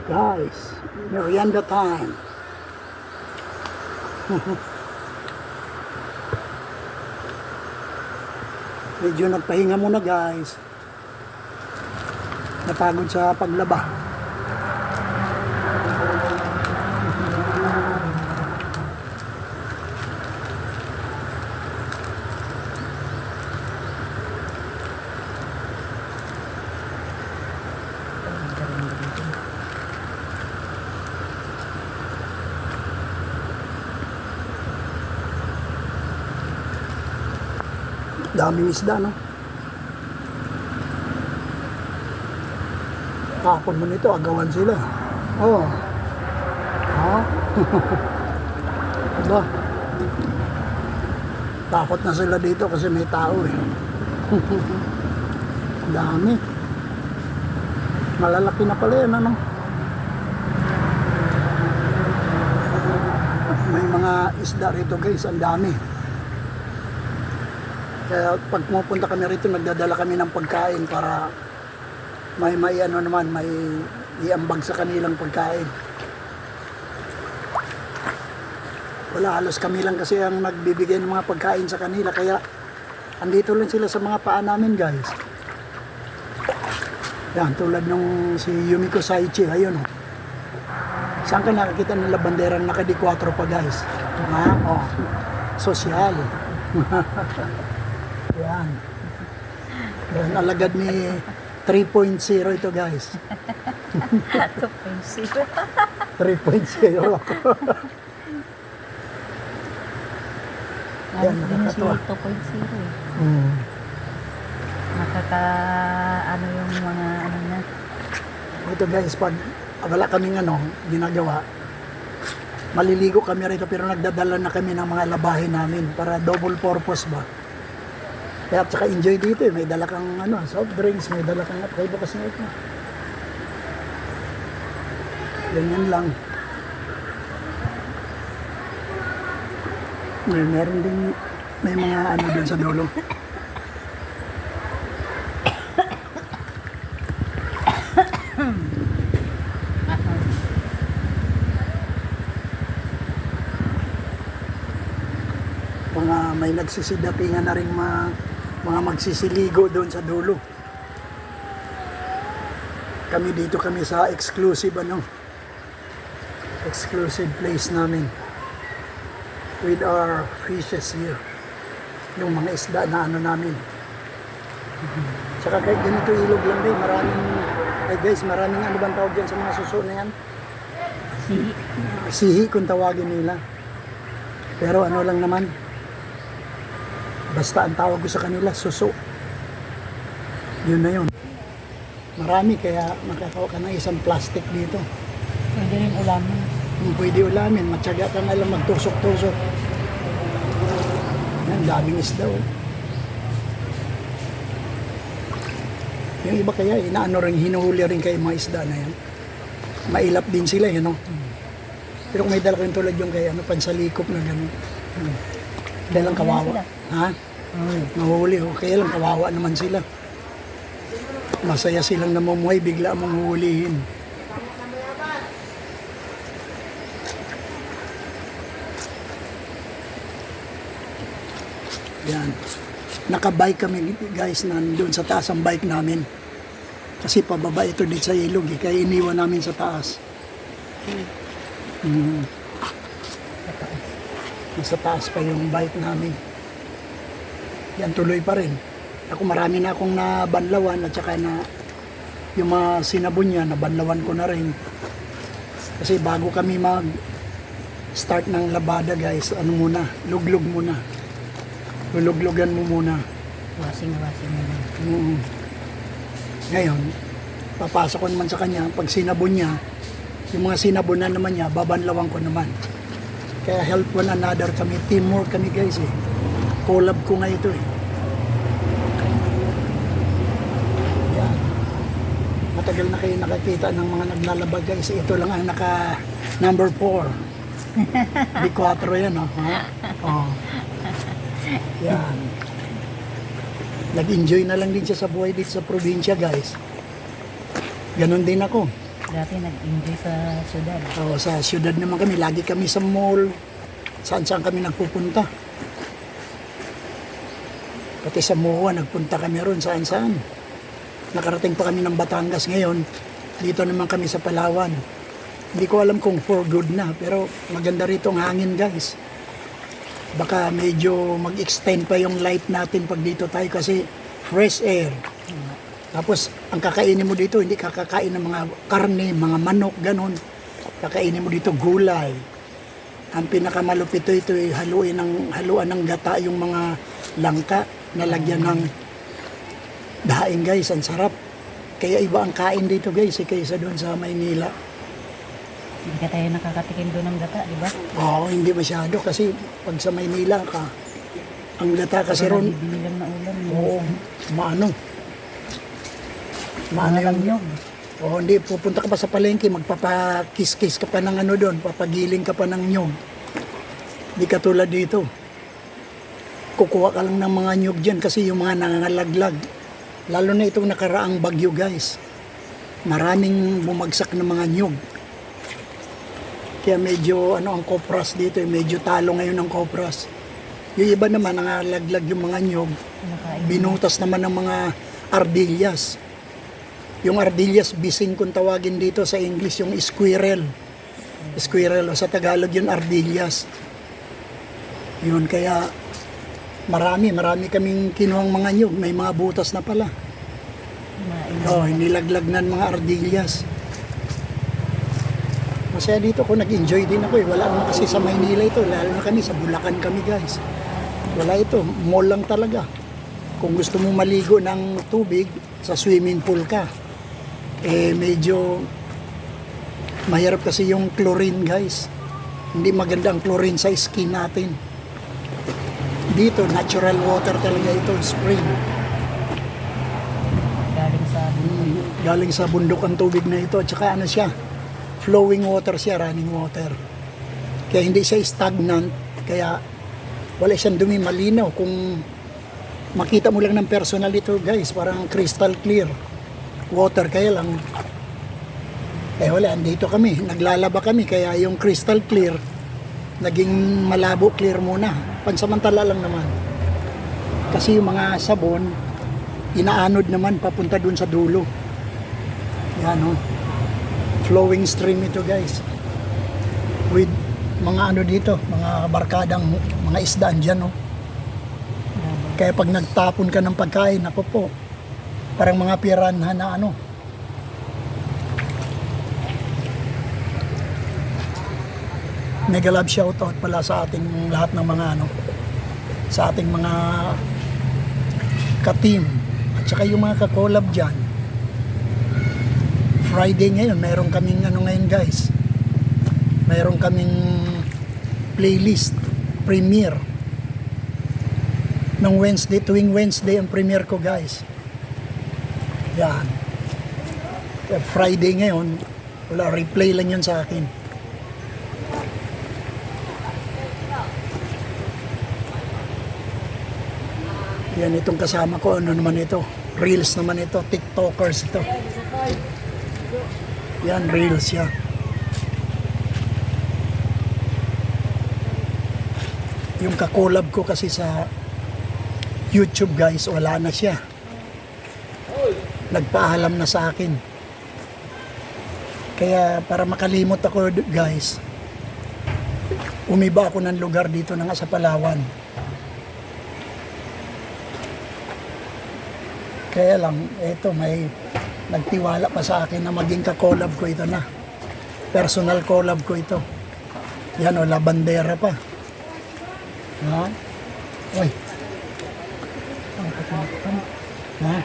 Guys, merienda time. Medyo nagpahinga muna guys. Napagod sa paglaba. Daming isda, no? Tapon mo nito, agawan sila. Oh. Ha? Diba? Takot na sila dito kasi may tao eh. Dami. Malalaki na pala yan, ano? May mga isda rito guys, ang dami. Kaya pag pumunta kami rito, nagdadala kami ng pagkain para may ano naman, may iambag sa kanilang pagkain. Wala, halos kami lang kasi ang nagbibigay ng mga pagkain sa kanila, kaya andito lang sila sa mga paa namin guys. Yan, tulad nung si Yumiko Saichi, ayun oh. Saan ka nakakita nila banderang naka-D4 pa guys? Ha? Oh, sosyal. Yan. Yan, alagad ni 3.0 ito guys. 2.0. 3.0 ako. Yan, nakakatuwa. 2.0 eh. Hmm. Ano yung mga ano na. Ito guys, pag wala kaming ginagawa, maliligo kami rito pero nagdadala na kami ng mga labahin namin para double purpose ba. Kaya at saka enjoy dito eh. May dala kang soft drinks, may dala kang kay bukas na ito. Ganyan lang. Meron din, may mga dun sa dulo. Mga may nagsisidatingan na rin mga magsisiligo doon sa dulo. Kami dito kami sa exclusive exclusive place namin with our fishes here. Yung mga isda na namin. Tsaka kahit ganito ilog lang din, maraming ano bang tawag dyan sa mga suso na yan? Sihi. Sihi kung tawagin nila. Pero ano lang naman, basta ang tawag ko sa kanila, suso. Yun na yun. Marami, kaya makakawa ka ng isang plastic dito. Pwede rin ulamin. Pwede ulamin, matyaga ka nga lang magtusok-tusok. Yan, daming isda oh. Yung iba kaya, hinuhuli rin kayo mga isda na yan. Mailap din sila, yun oh. Pero kung may dala ko yung tulad yung kaya, pansalikop na gano'n. Kaya lang kawawa. Ha? Nahuhuli oh. Kaya lang kawawa naman sila. Masaya silang namumuhay, bigla mong huhulihin. Yan. Nakabike kami guys nandun sa taas ang bike namin. Kasi pababa ito dito sa ilog eh. Kaya iniwan namin sa taas. Nasa taas pa yung bike namin. Yan, tuloy pa rin. Ako marami na akong nabanlawan at saka na yung mga sinabon niya, nabanlawan ko na rin. Kasi bago kami start ng labada guys, luglog muna. Luluglugan mo muna. Washing na muna. Ngayon, papasok ko naman sa kanya, pag sinabon niya, yung mga sinabonan naman niya, babanlawan ko naman. Kaya help one another kami, teamwork kami guys eh. Collab ko nga ito eh. Yan. Matagal na kayo nakakita ng mga naglalaba guys. Ito lang ang naka number 4. D4 yan oh. Ha? Oh. Yan. Nag-enjoy na lang din siya sa buhay dito sa probinsya guys. Ganon din ako. Dati nag-enjoy sa syudad. O, sa syudad naman kami, lagi kami sa mall. Saan-saan kami nagpupunta. Pati sa MOA, nagpunta kami ron saan-saan. Nakarating pa kami ng Batangas ngayon. Dito naman kami sa Palawan. Hindi ko alam kung for good na, pero maganda rito ang hangin, guys. Baka medyo mag-extend pa yung light natin pag dito tayo kasi fresh air. Tapos, ang kakainin mo dito, hindi kakakain ng mga karne, mga manok, ganun. Kakainin mo dito gulay. Ang pinakamalupit ito ay haluan ng gata yung mga langka na lagyan ng daing, guys. Ang sarap. Kaya iba ang kain dito, guys, kaysa doon sa Maynila. Hindi ka tayo nakakatikim doon ng gata, di ba? Oo, hindi masyado kasi pag sa Maynila ka, ang gata kasi ron, Bibili lang na ulam. oo, maano Yung yung, oo, hindi, pupunta ka pa sa palengke, magpapakis-kis ka pa ng ano doon, papagiling ka pa ng nyog. Hindi katulad dito. Kukuha ka lang ng mga nyog dyan kasi yung mga nangangalaglag. Lalo na itong nakaraang bagyo, guys. Maraming bumagsak ng mga nyog. Kaya medyo ang kopras dito, medyo talo ngayon ang kopras. Yung iba naman, nangalaglag yung mga nyog. Binutas naman ng mga ardillas. Yung ardillas, bising kung tawagin dito sa English, yung squirrel. Squirrel, o sa Tagalog yun, ardillas. Yun, kaya marami kaming kinuhang mga nyog. May mga butas na pala. Oh, nilaglag na ng mga ardillas. Masaya dito ko, nag-enjoy din ako eh. Wala naman kasi sa Maynila ito, lalo na kami, sa Bulacan kami, guys. Wala ito, mall lang talaga. Kung gusto mo maligo ng tubig, sa swimming pool ka. Eh, medyo mahirap kasi yung chlorine, guys. Hindi maganda ang chlorine sa skin natin. Dito, natural water talaga ito, spring. Galing sa bundok ang tubig na ito. At saka ano siya, flowing water siya, running water. Kaya hindi siya stagnant, kaya wala siyang dumi, malinaw. Kung makita mo lang ng personal ito, guys, parang crystal clear water. Kaya lang, wala, andito kami, naglalaba kami, kaya yung crystal clear, naging malabo clear muna. Pansamantala lang naman. Kasi yung mga sabon, inaanod naman papunta dun sa dulo. Yan, flowing stream ito, guys, with mga dito, mga barkadang mga isdaan dyan, kaya pag nagtapon ka ng pagkain, ako po, parang mga piranha na mega love shoutout pala sa ating lahat ng mga sa ating mga ka-team at saka yung mga ka-collab dyan. Friday ngayon, mayroon kaming ngayon, guys. Mayroon kaming playlist premiere ng Wednesday, tuwing Wednesday ang premiere ko, guys. Yan. Friday ngayon, wala, replay lang yun sa akin. Yan, itong kasama ko, ano naman ito? Reels naman ito, TikTokers ito. Yan, reels siya. Yung kakolab ko kasi sa YouTube, guys, wala na siya. Nagpaalam na sa akin. Kaya para makalimot ako, guys, umiba ako ng lugar dito na nga sa Palawan. Kaya lang, eto, may nagtiwala pa sa akin na maging ka-collab ko ito na. Personal collab ko ito. Yan o, labandera pa. Ha? Uy. Ha?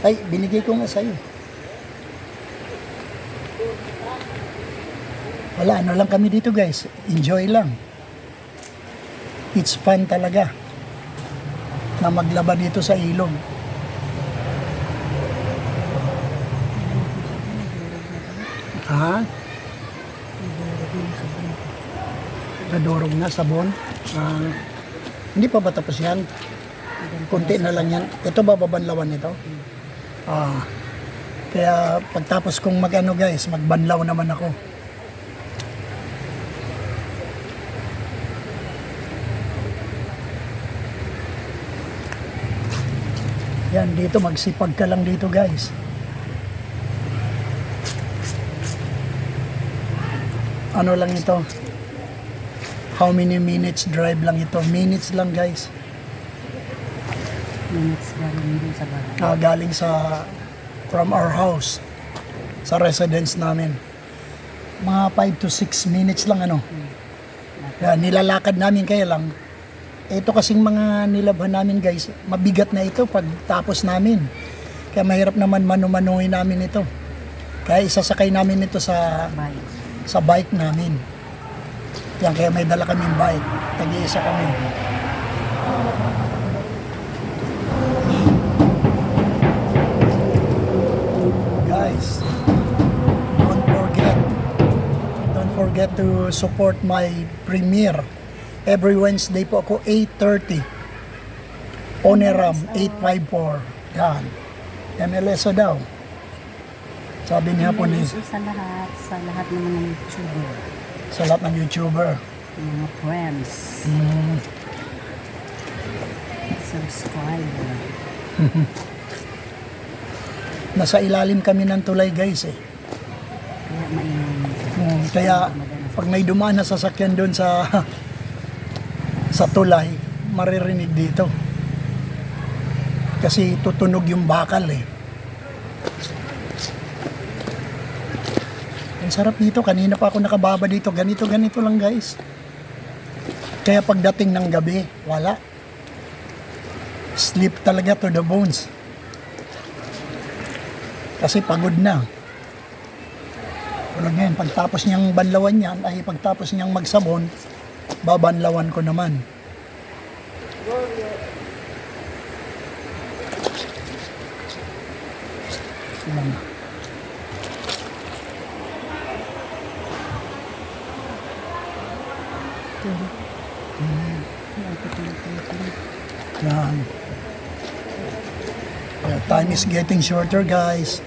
Ay, binigay ko nga sa'yo. Wala, ano lang kami dito, guys. Enjoy lang. It's fun talaga na maglaba dito sa ilog. Ha? Nadurog na sabon. Hindi pa ba tapos yan? Kunti na lang yan. Ito ba babanlawan nito? Kaya pagtapos kong mag-ano guys, magbanlaw naman ako. Yan, dito magsipag ka lang dito guys. Ano lang ito? How many minutes drive lang ito? Minutes lang guys. Minutes galing din sa bahay. Galing sa from our house sa residence namin. Mga 5 to 6 minutes lang ano. Yan, nilalakad namin kaya lang. Ito kasing mga nilabhan namin guys, mabigat na ito pag tapos namin. Kaya mahirap naman manu-manuhin namin ito. Kaya isasakay namin ito sa Bahay. bike namin. Yan, kaya may dala kaming bike. Tag-iisa kami. Guys, don't forget to support my premiere. Every Wednesday po ako 8:30. Oneram 854. Yan. MLSO daw. Sabi niya po ni Sa lahat ng mga YouTuber, sa lahat ng YouTuber. mga friends, subscriber. Nasa ilalim kami ng tulay guys eh. Kaya mainom. Kaya pag may dumaan na sasakyan doon sa sa tulay, maririnig dito. Kasi tutunog yung bakal eh. Ang sarap dito. Kanina pa ako nakababa dito. Ganito lang guys. Kaya pagdating ng gabi, wala. Sleep talaga to the bones. Kasi pagod na. Tulad ngayon, pagtapos niyang banlawan yan, ay pagtapos niyang magsabon, babanlawan ko naman. Yan. Yan. Time is getting shorter guys.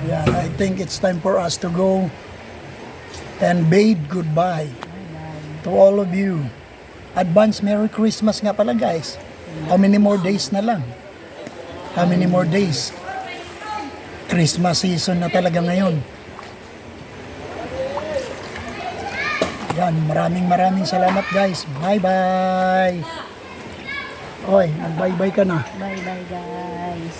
Yeah, I think it's time for us to go and bid goodbye to all of you. Advance Merry Christmas nga pala guys. How many more days na lang? How many more days? Christmas season na talaga ngayon. Yan, maraming salamat guys. Bye-bye. Oy, nag-bye-bye ka na. Bye bye guys.